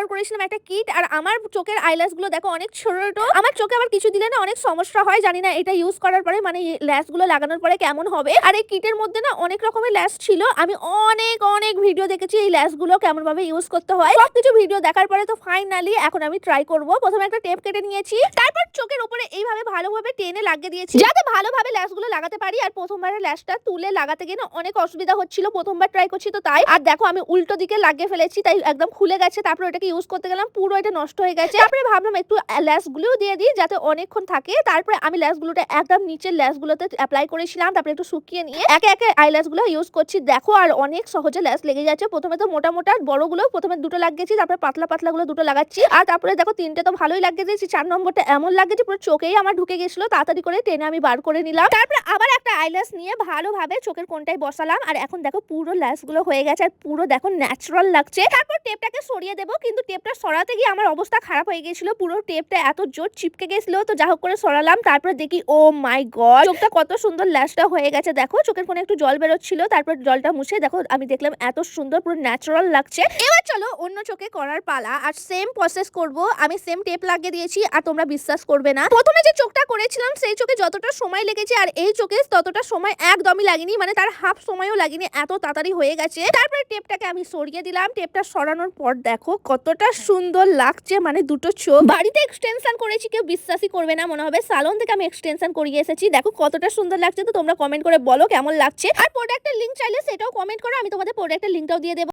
Order করেছিলাম একটা kit, আর আমার চোখের আইল্যাশ গুলো দেখো অনেক ছোট ছোট। আমার চোখে আবার কিছু দিলে না অনেক সমস্যা হয়, জানি না এটা ইউজ করার পরে মানে ল্যাশ গুলো লাগানোর পরে কেমন হবে। আর এই কিটের মধ্যে না অনেক রকমের ল্যাশ ছিল, আমি অনেক অনেক ভিডিও দেখেছি এই ল্যাশ গুলো কেমন ভাবে ইউজ করতে হয়। সবকিছু ভিডিও দেখার পরে তো ফাইনালি এখন আমি ট্রাই করব। প্রথমে একটা টেপ কেটে নিয়েছি, তারপর চোখের উপরে এইভাবে ভালোভাবে টেনে লাগিয়ে দিয়েছি যাতে ভালোভাবে ল্যাশ গুলো লাগাতে পারি। আর প্রথমবারের ল্যাশটা তুলে লাগাতে গিয়ে না অনেক অসুবিধা হচ্ছিল, প্রথমবার ট্রাই করছি তো তাই। আর দেখো আমি উল্টো দিকে লাগিয়ে ফেলেছি, তাই একদম খুলে গেছে। তারপর এটাকে ইউজ করতে গেলাম, পুরো এটা নষ্ট হয়ে গেছে। তারপরে ভাবলাম একটু ল্যাশ গুলোও দিয়ে দিই যাতে অনেকক্ষণ থাকে। তারপরে আমি ল্যাশ গুলোটা একদম নিচের ল্যাশ গুলোতে অ্যাপ্লাই করেছিলাম, তারপরে একটু শুকিয়ে নিয়ে একে একে আইল্যাশ গুলো ইউজ করছি। দেখো আর অনেক সহজে ল্যাশ লেগে যাচ্ছে। প্রথমে তো মোটা মোটা বড়গুলো প্রথমে দুটো লাগিয়েছি, তারপরে পাতলা পাতলা গুলো দুটো লাগাচ্ছি। আর তারপরে দেখো তিনটে তো ভালোই লাগিয়ে দিয়েছি, 4 নম্বরটা এমন লাগিয়েছি পুরো চোখেই আমার ঢুকে গেছিল। তাড়াতাড়ি করে টেনে আমি বার করে নিলাম। তারপরে আবার একটা আইল্যাশ নিয়ে ভালোভাবে চোখের কোণটায় বসালাম। আর এখন দেখো পুরো ল্যাশ গুলো হয়ে গেছে, আর পুরো দেখো ন্যাচারাল লাগছে। তারপর টেপটাকে সরিয়ে দেবো, কিন্তু টেপটা সরাতে গিয়ে আমার অবস্থা খারাপ হয়ে গেছিল, পুরো টেপটা এত জোর চিপকে গেছিল। তো যা হোক করে সরালাম, তারপরে দেখি ও মাই গড, চোখটা কত সুন্দর ল্যাশটা হয়ে গেছে। দেখো চোখের কোণে একটু জল বেরোচ্ছিল, তারপর জলটা মুছে দেখো আমি দেখলাম এত সুন্দর পুরো ন্যাচারাল লাগছে। এবার চলো অন্য চোখে করার পালা। আর সেম প্রসেস করব, আমি সেম টেপ লাগিয়ে দিয়েছি। আর তোমরা বিশ্বাস করবে না, প্রথমে যে চোখটা করেছিলাম সেই চোখে যতটা সময় লেগেছে আর এই চোখে ততটা সময় একদমই লাগেনি, মানে তার হাফ সময়ও লাগেনি, এত তাড়াতাড়ি হয়ে গেছে। তারপরে টেপটাকে আমি সরিয়ে দিলাম। টেপটা সরানোর পর দেখো কতটা সুন্দর লাগছে, মানে দুটো চোখ বাড়িতে এক্সটেনশন করেছি, কেউ বিশ্বাসই করবে না, মনে হবে সালন থেকে আমি এক্সটেনশন করিয়ে এসেছি। দেখো কতটা সুন্দর লাগছে। তো তোমরা কমেন্ট করে বলো কেমন লাগছে। আর প্রোডাক্টের লিংক চাইলে সেটাও কমেন্ট করো, আমি তোমাদের প্রোডাক্টের লিংকটাও দিয়ে দেবো।